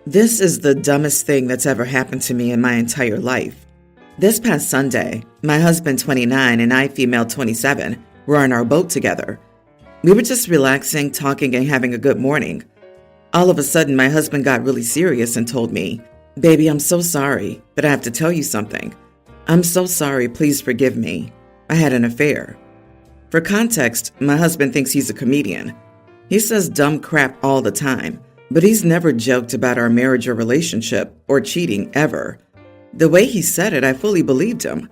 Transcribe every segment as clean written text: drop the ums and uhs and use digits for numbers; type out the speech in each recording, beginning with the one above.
This is the dumbest thing that's ever happened to me in my entire life. This past Sunday, my husband 29 and I, female 27, were on our boat together. We were just relaxing, talking, and having a good morning. All of a sudden, my husband got really serious and told me, "Baby, I'm so sorry, but I have to tell you something. I'm so sorry, please forgive me. I had an affair." For context, my husband thinks he's a comedian. He says dumb crap all the time, but he's never joked about our marriage or relationship or cheating ever. The way he said it, I fully believed him.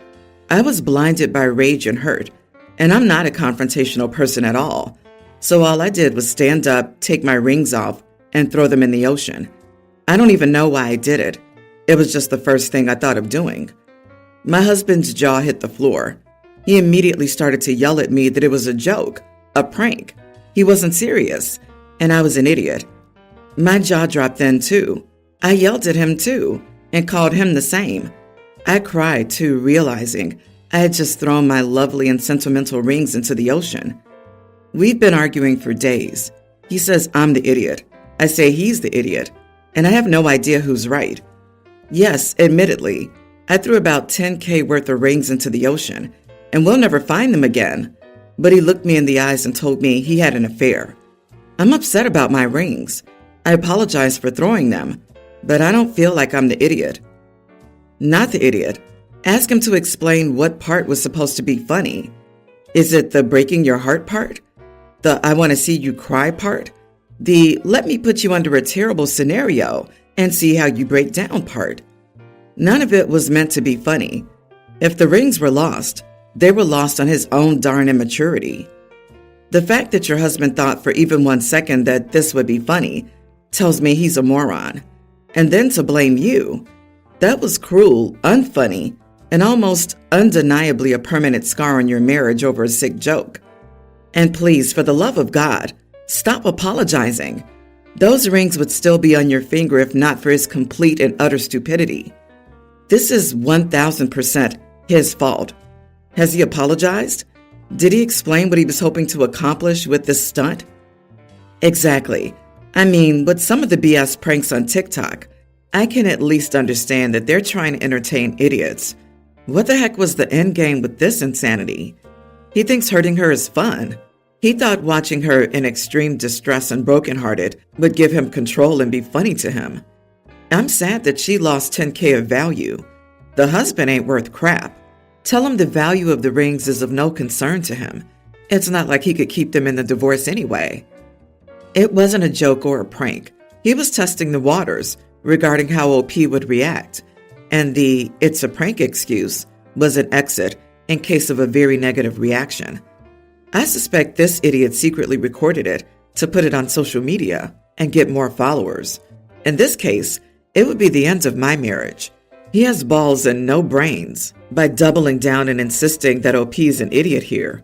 I was blinded by rage and hurt, and I'm not a confrontational person at all. So all I did was stand up, take my rings off, and throw them in the ocean. I don't even know why I did it. It was just the first thing I thought of doing. My husband's jaw hit the floor. He immediately started to yell at me that it was a joke, a prank. He wasn't serious, and I was an idiot. My jaw dropped then too. I yelled at him too, and called him the same. I cried too, realizing I had just thrown my lovely and sentimental rings into the ocean. We've been arguing for days. He says I'm the idiot. I say he's the idiot, and I have no idea who's right. Yes, admittedly, I threw about $10,000 worth of rings into the ocean, and we'll never find them again. But he looked me in the eyes and told me he had an affair. I'm upset about my rings. I apologize for throwing them, but I don't feel like I'm the idiot. Not the idiot. Ask him to explain what part was supposed to be funny. Is it the breaking your heart part? The I want to see you cry part? The let me put you under a terrible scenario and see how you break down part? None of it was meant to be funny. If the rings were lost, they were lost on his own darn immaturity. The fact that your husband thought for even 1 second that this would be funny tells me he's a moron. And then to blame you. That was cruel, unfunny, and almost undeniably a permanent scar on your marriage over a sick joke. And please, for the love of God, stop apologizing. Those rings would still be on your finger if not for his complete and utter stupidity. This is 1000% his fault. Has he apologized? Did he explain what he was hoping to accomplish with this stunt? Exactly. I mean, with some of the BS pranks on TikTok, I can at least understand that they're trying to entertain idiots. What the heck was the end game with this insanity? He thinks hurting her is fun. He thought watching her in extreme distress and brokenhearted would give him control and be funny to him. I'm sad that she lost $10,000 of value. The husband ain't worth crap. Tell him the value of the rings is of no concern to him. It's not like he could keep them in the divorce anyway. It wasn't a joke or a prank. He was testing the waters regarding how OP would react, and the "it's a prank" excuse was an exit in case of a very negative reaction. I suspect this idiot secretly recorded it to put it on social media and get more followers. In this case, it would be the end of my marriage. He has balls and no brains by doubling down and insisting that OP is an idiot here.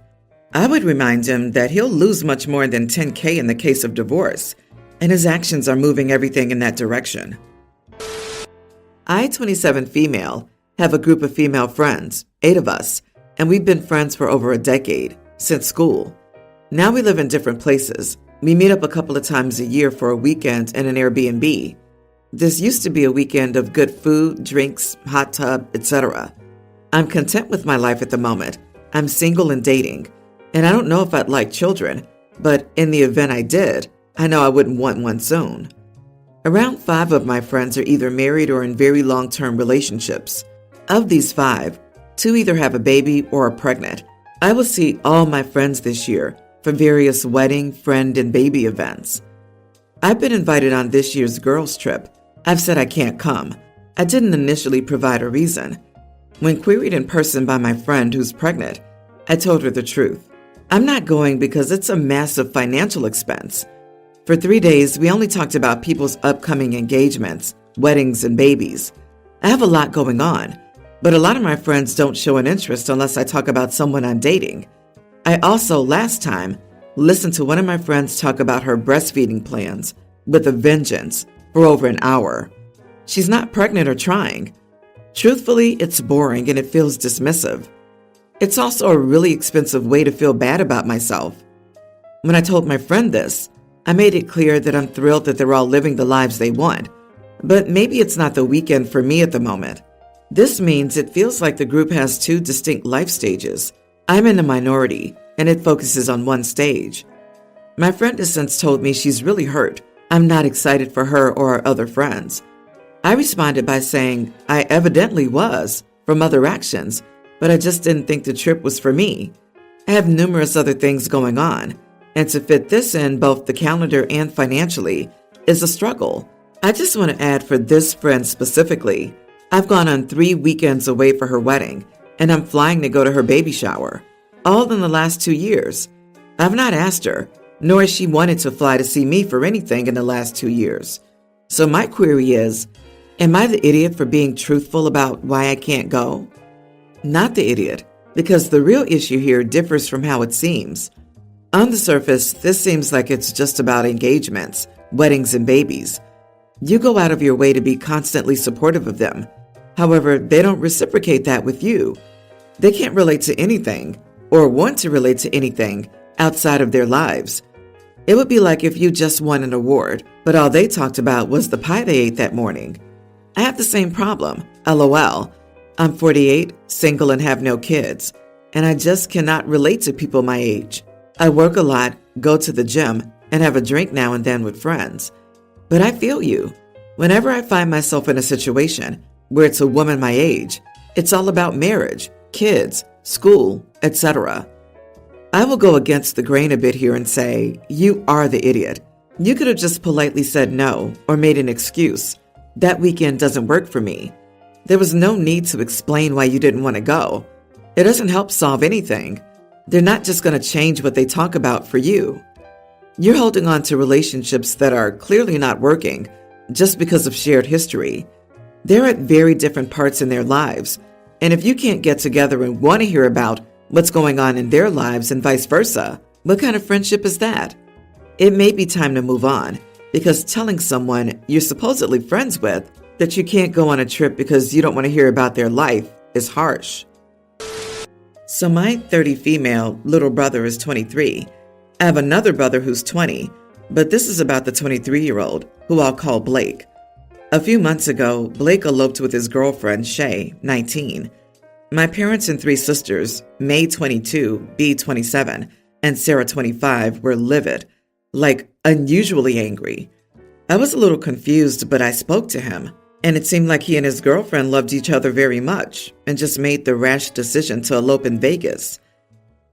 I would remind him that he'll lose much more than $10,000 in the case of divorce, and his actions are moving everything in that direction. I, 27 female, have a group of female friends, 8 of us, and we've been friends for over a decade, since school. Now we live in different places. We meet up a couple of times a year for a weekend in an Airbnb. This used to be a weekend of good food, drinks, hot tub, etc. I'm content with my life at the moment. I'm single and dating, and I don't know if I'd like children, but in the event I did, I know I wouldn't want one soon. Around 5 of my friends are either married or in very long-term relationships. Of these 5, 2 either have a baby or are pregnant. I will see all my friends this year for various wedding, friend, and baby events. I've been invited on this year's girls' trip. I've said I can't come. I didn't initially provide a reason. When queried in person by my friend who's pregnant, I told her the truth. I'm not going because it's a massive financial expense. For 3 days, we only talked about people's upcoming engagements, weddings, and babies. I have a lot going on, but a lot of my friends don't show an interest unless I talk about someone I'm dating. I also, last time, listened to one of my friends talk about her breastfeeding plans with a vengeance for over an hour. She's not pregnant or trying. Truthfully, it's boring and it feels dismissive. It's also a really expensive way to feel bad about myself. When I told my friend this, I made it clear that I'm thrilled that they're all living the lives they want. But maybe it's not the weekend for me at the moment. This means it feels like the group has two distinct life stages. I'm in the minority, and it focuses on one stage. My friend has since told me she's really hurt. I'm not excited for her or our other friends. I responded by saying I evidently was from other actions, but I just didn't think the trip was for me. I have numerous other things going on, and to fit this in both the calendar and financially is a struggle. I just want to add for this friend specifically, I've gone on 3 weekends away for her wedding, and I'm flying to go to her baby shower, all in the last 2 years. I've not asked her, nor has she wanted to fly to see me for anything in the last 2 years. So my query is, am I the idiot for being truthful about why I can't go? Not the idiot, because the real issue here differs from how it seems. On the surface, this seems like it's just about engagements, weddings, and babies. You go out of your way to be constantly supportive of them. However, they don't reciprocate that with you. They can't relate to anything, or want to relate to anything, outside of their lives. It would be like if you just won an award, but all they talked about was the pie they ate that morning. I have the same problem, LOL. I'm 48, single, and have no kids, and I just cannot relate to people my age. I work a lot, go to the gym, and have a drink now and then with friends. But I feel you. Whenever I find myself in a situation where it's a woman my age, it's all about marriage, kids, school, etc. I will go against the grain a bit here and say, you are the idiot. You could have just politely said no or made an excuse. That weekend doesn't work for me. There was no need to explain why you didn't want to go. It doesn't help solve anything. They're not just going to change what they talk about for you. You're holding on to relationships that are clearly not working just because of shared history. They're at very different parts in their lives, and if you can't get together and want to hear about what's going on in their lives and vice versa, what kind of friendship is that? It may be time to move on, because telling someone you're supposedly friends with that you can't go on a trip because you don't want to hear about their life is harsh. So my 30 female little brother is 23. I have another brother who's 20, but this is about the 23-year-old, who I'll call Blake. A few months ago, Blake eloped with his girlfriend, Shay, 19. My parents and 3 sisters, May 22, B 27, and Sarah 25, were livid, like unusually angry. I was a little confused, but I spoke to him, and it seemed like he and his girlfriend loved each other very much and just made the rash decision to elope in Vegas.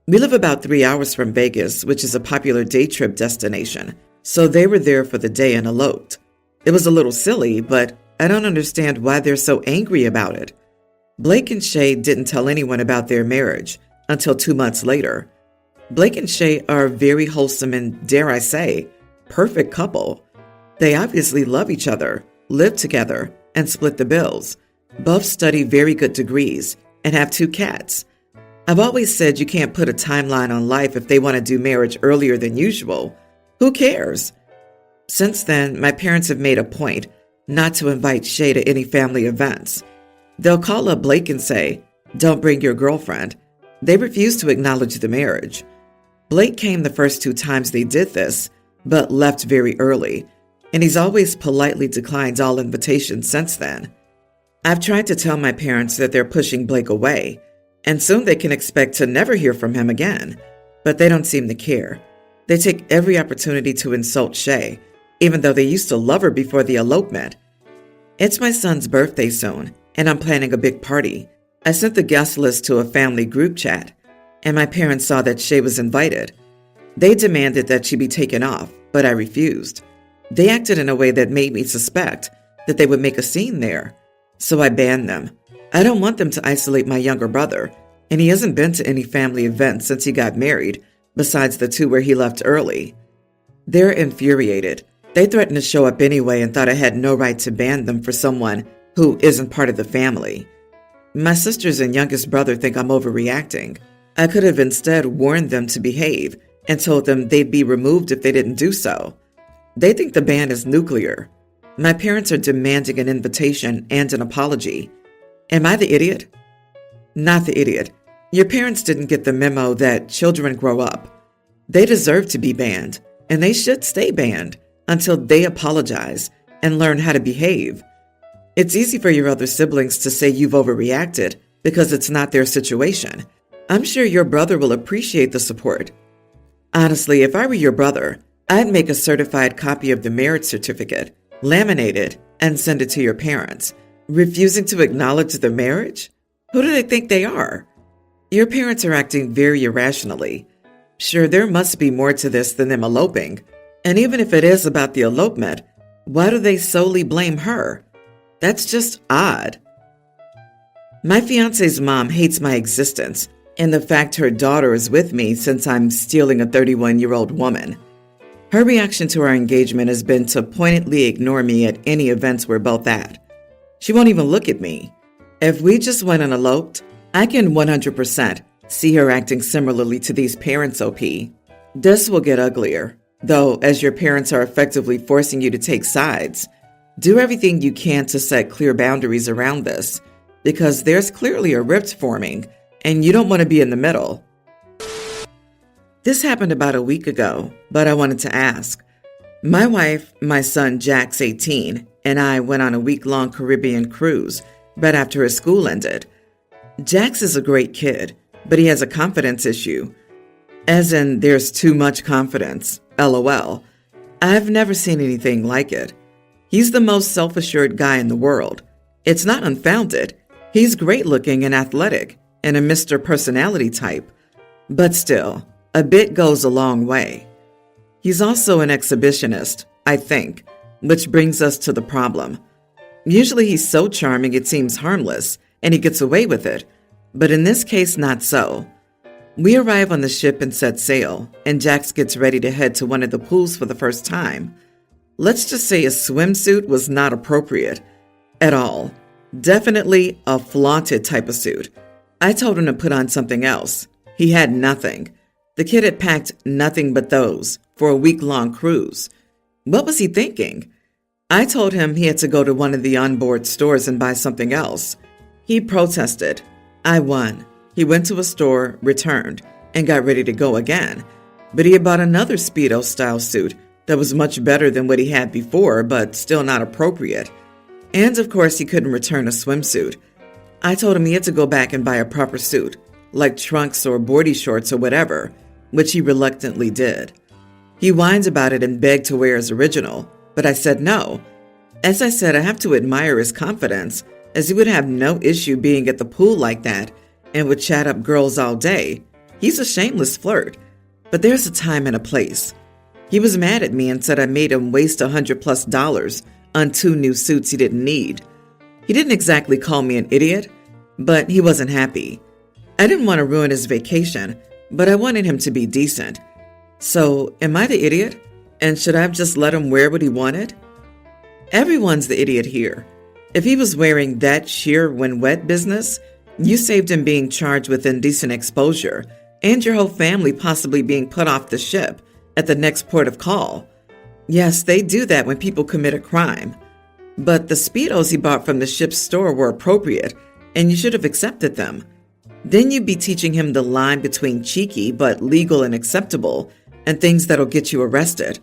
We live about 3 hours from Vegas, which is a popular day trip destination, so they were there for the day and eloped. It was a little silly, but I don't understand why they're so angry about it. Blake and Shay didn't tell anyone about their marriage until 2 months later. Blake and Shay are a very wholesome and, dare I say, perfect couple. They obviously love each other, live together, and split the bills. Both study very good degrees and have 2 cats. I've always said you can't put a timeline on life if they want to do marriage earlier than usual. Who cares? Since then, my parents have made a point not to invite Shay to any family events. They'll call up Blake and say, "Don't bring your girlfriend." They refuse to acknowledge the marriage. Blake came the first 2 times they did this, but left very early, and he's always politely declined all invitations since then. I've tried to tell my parents that they're pushing Blake away, and soon they can expect to never hear from him again, but they don't seem to care. They take every opportunity to insult Shay, even though they used to love her before the elopement. It's my son's birthday soon, and I'm planning a big party. I sent the guest list to a family group chat, and my parents saw that Shay was invited. They demanded that she be taken off, but I refused. They acted in a way that made me suspect that they would make a scene there, so I banned them. I don't want them to isolate my younger brother, and he hasn't been to any family events since he got married, besides the 2 where he left early. They're infuriated. They threatened to show up anyway and thought I had no right to ban them for someone who isn't part of the family. My sisters and youngest brother think I'm overreacting. I could have instead warned them to behave and told them they'd be removed if they didn't do so. They think the ban is nuclear. My parents are demanding an invitation and an apology. Am I the idiot? Not the idiot. Your parents didn't get the memo that children grow up. They deserve to be banned, and they should stay banned until they apologize and learn how to behave. It's easy for your other siblings to say you've overreacted because it's not their situation. I'm sure your brother will appreciate the support. Honestly, if I were your brother, I'd make a certified copy of the marriage certificate, laminate it, and send it to your parents. Refusing to acknowledge the marriage? Who do they think they are? Your parents are acting very irrationally. Sure, there must be more to this than them eloping. And even if it is about the elopement, why do they solely blame her? That's just odd. My fiance's mom hates my existence and the fact her daughter is with me since I'm stealing a 31-year-old woman. Her reaction to our engagement has been to pointedly ignore me at any events we're both at. She won't even look at me. If we just went and eloped, I can 100% see her acting similarly to these parents, OP. This will get uglier, though, as your parents are effectively forcing you to take sides. Do everything you can to set clear boundaries around this, because there's clearly a rift forming, and you don't want to be in the middle. This happened about a week ago, but I wanted to ask. My wife, my son Jack's 18, and I went on a week-long Caribbean cruise right after his school ended. Jax is a great kid, but he has a confidence issue. As in, there's too much confidence. LOL. I've never seen anything like it. He's the most self-assured guy in the world. It's not unfounded. He's great-looking and athletic, and a Mr. Personality type. But still, a bit goes a long way. He's also an exhibitionist, I think, which brings us to the problem. Usually he's so charming it seems harmless, and he gets away with it. But in this case, not so. We arrive on the ship and set sail, and Jax gets ready to head to one of the pools for the first time. Let's just say a swimsuit was not appropriate at all. Definitely a flaunted type of suit. I told him to put on something else. He had nothing. The kid had packed nothing but those for a week-long cruise. What was he thinking? I told him he had to go to one of the onboard stores and buy something else. He protested. I won. He went to a store, returned, and got ready to go again. But he had bought another Speedo-style suit that was much better than what he had before, but still not appropriate. And of course, he couldn't return a swimsuit. I told him he had to go back and buy a proper suit, like trunks or boardy shorts or whatever, which he reluctantly did. He whined about it and begged to wear his original, but I said no. As I said, I have to admire his confidence, as he would have no issue being at the pool like that and would chat up girls all day. He's a shameless flirt, but there's a time and a place. He was mad at me and said I made him waste $100+ on 2 new suits he didn't need. He didn't exactly call me an idiot, but he wasn't happy. I didn't want to ruin his vacation, but I wanted him to be decent. So, am I the idiot? And should I have just let him wear what he wanted? Everyone's the idiot here. If he was wearing that sheer when wet business, you saved him being charged with indecent exposure and your whole family possibly being put off the ship at the next port of call. Yes, they do that when people commit a crime. But the Speedos he bought from the ship's store were appropriate, and you should have accepted them. Then you'd be teaching him the line between cheeky but legal and acceptable, and things that'll get you arrested.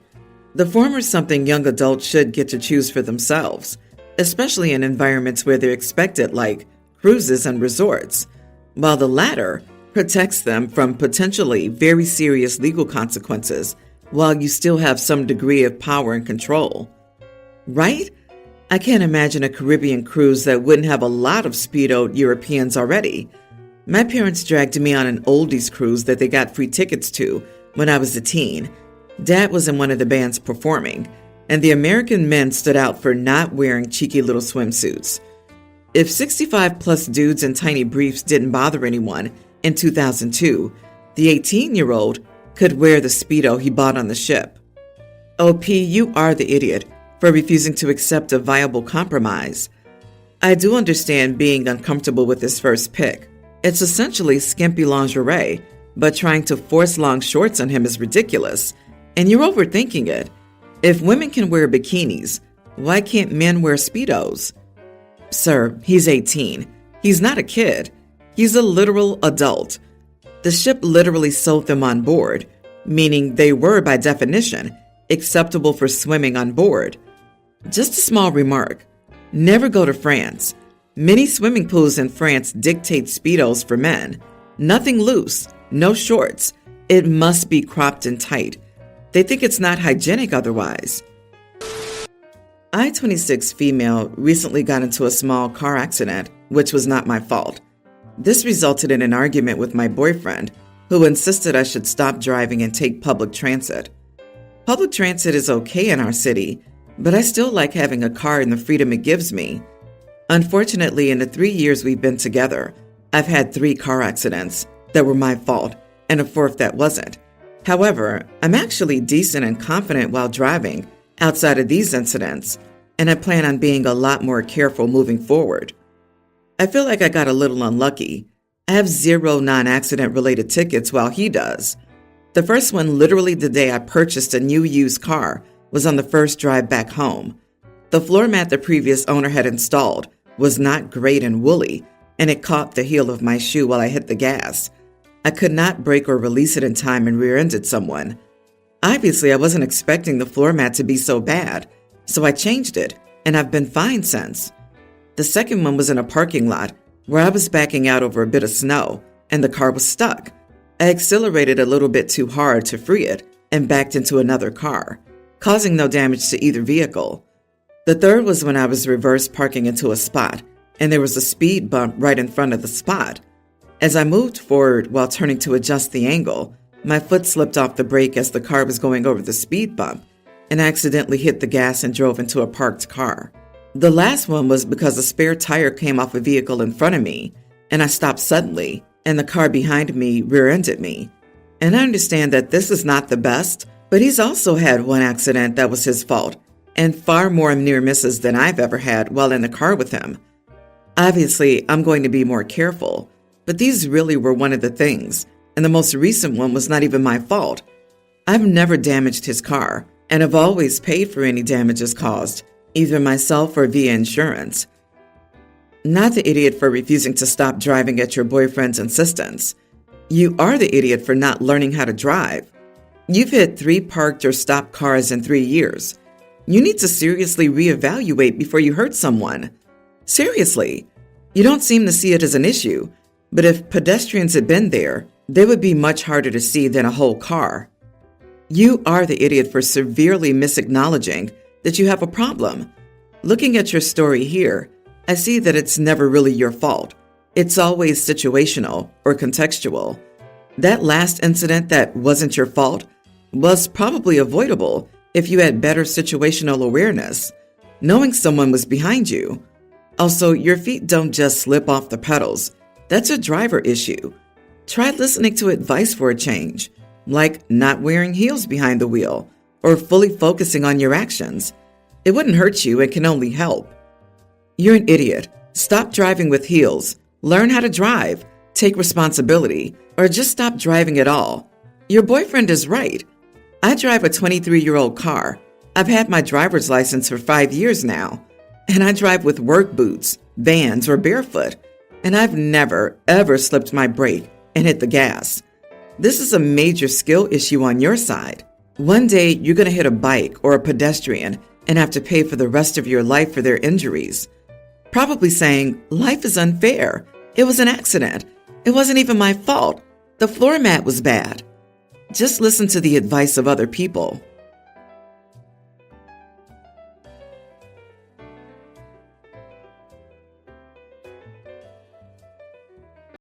The former is something young adults should get to choose for themselves, especially in environments where they're expected, like cruises and resorts, while the latter protects them from potentially very serious legal consequences while you still have some degree of power and control. Right? I can't imagine a Caribbean cruise that wouldn't have a lot of Speedoed Europeans already. My parents dragged me on an oldies cruise that they got free tickets to when I was a teen. Dad was in one of the bands performing, and the American men stood out for not wearing cheeky little swimsuits. If 65+ dudes in tiny briefs didn't bother anyone in 2002, the 18-year-old could wear the Speedo he bought on the ship. OP, you are the idiot for refusing to accept a viable compromise. I do understand being uncomfortable with his first pick. It's essentially skimpy lingerie, but trying to force long shorts on him is ridiculous, and you're overthinking it. If women can wear bikinis, why can't men wear Speedos? Sir, he's 18. He's not a kid. He's a literal adult. The ship literally sold them on board, meaning they were, by definition, acceptable for swimming on board. Just a small remark. Never go to France. Many swimming pools in France dictate Speedos for men. Nothing loose, no shorts. It must be cropped and tight. They think it's not hygienic otherwise. I, 26 female, recently got into a small car accident, which was not my fault. This resulted in an argument with my boyfriend, who insisted I should stop driving and take public transit. Public transit is okay in our city, but I still like having a car and the freedom it gives me. Unfortunately, in the 3 years we've been together, I've had 3 car accidents that were my fault and a 4th that wasn't. However, I'm actually decent and confident while driving outside of these incidents, and I plan on being a lot more careful moving forward. I feel like I got a little unlucky. I have 0 non-accident related tickets while he does. The first one, literally the day I purchased a new used car, was on the first drive back home. The floor mat the previous owner had installed was not great and woolly, and it caught the heel of my shoe while I hit the gas. I could not brake or release it in time and rear-ended someone. Obviously, I wasn't expecting the floor mat to be so bad, so I changed it, and I've been fine since. The second one was in a parking lot where I was backing out over a bit of snow, and the car was stuck. I accelerated a little bit too hard to free it and backed into another car, causing no damage to either vehicle. The third was when I was reverse parking into a spot, and there was a speed bump right in front of the spot. As I moved forward while turning to adjust the angle, my foot slipped off the brake as the car was going over the speed bump, and I accidentally hit the gas and drove into a parked car. The last one was because a spare tire came off a vehicle in front of me, and I stopped suddenly, and the car behind me rear-ended me. And I understand that this is not the best, but he's also had one accident that was his fault, and far more near misses than I've ever had while in the car with him. Obviously, I'm going to be more careful, but these really were one of the things, and the most recent one was not even my fault. I've never damaged his car, and have always paid for any damages caused, either myself or via insurance. Not the idiot for refusing to stop driving at your boyfriend's insistence. You are the idiot for not learning how to drive. You've hit 3 parked or stopped cars in 3 years. You need to seriously reevaluate before you hurt someone. Seriously. You don't seem to see it as an issue, but if pedestrians had been there, they would be much harder to see than a whole car. You are the idiot for severely misacknowledging that you have a problem. Looking at your story here, I see that it's never really your fault. It's always situational or contextual. That last incident that wasn't your fault was probably avoidable if you had better situational awareness, knowing someone was behind you. Also, your feet don't just slip off the pedals. That's a driver issue. Try listening to advice for a change, like not wearing heels behind the wheel or fully focusing on your actions. It wouldn't hurt you and can only help. You're an idiot. Stop driving with heels. Learn how to drive. Take responsibility, or just stop driving at all. Your boyfriend is right. I drive a 23-year-old car. I've had my driver's license for 5 years now, and I drive with work boots, Vans, or barefoot, and I've never, ever slipped my brake and hit the gas. This is a major skill issue on your side. One day, you're going to hit a bike or a pedestrian and have to pay for the rest of your life for their injuries. Probably saying, life is unfair. It was an accident. It wasn't even my fault. The floor mat was bad. Just listen to the advice of other people.